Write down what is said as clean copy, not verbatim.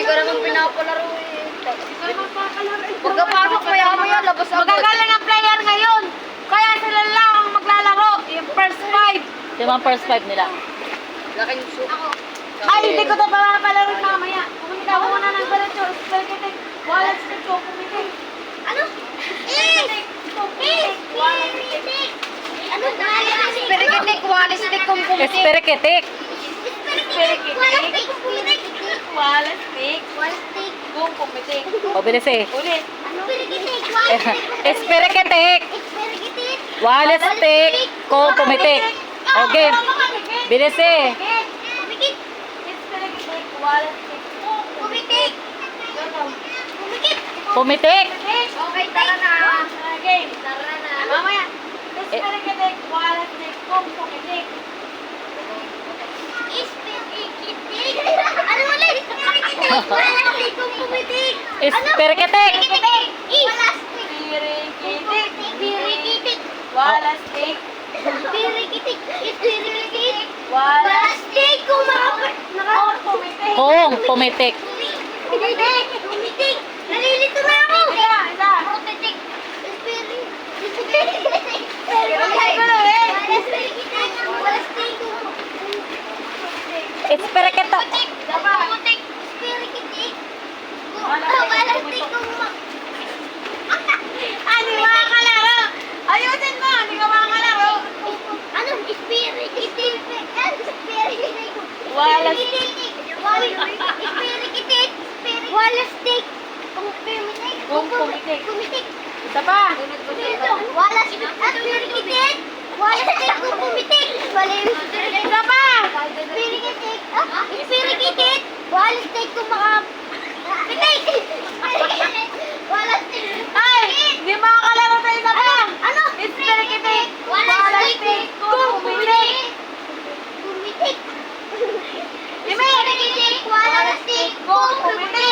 Hindi ka naman pinapalaro eh. Pagkapasok maya-maya, labas agad. Magagaling ang player ngayon. Kaya sila lang ang maglalaro. Yung first five. Yung mga first five nila. Laking soup. Ay, hindi ko ito papalaro mamaya. Pumunta ko muna ng ganito. Spaghetti. Wallet stick ko. Pumitin. Ano? Ano? Spirikitik, walis stick kung pumitik. Espirikitik. Wallet stick. Kung pumitin. O, bilis eh. Ulit. Espirikitik. Walis stick. Kung pumitik. O, game. Bilis eh. Spaghetti. Wallet stick. Kung pumitin. Pumitik. Okay, tara na. Game. Tara na. Mamaya. Spaghetti. Wallet stick. Kung pumitin. Ano ulit? Walis kung pumitik. Espirikitik. Pirikitik. Wallet stick. Wallet stick. Kung pumitin. Kung pumitik. Nalilito na ako. Isa. Pumitik. Espirikitik. Hindi makakalaro. Ayusin mo. Hindi ka makakalaro. Wallet stick. Kung pumitik. Isa pa. Isa pa. Ay! Hindi makakalaro sa isa pa. Espirikitik. Wallet stick. Kung pumitik. Ime. Kung pumitik.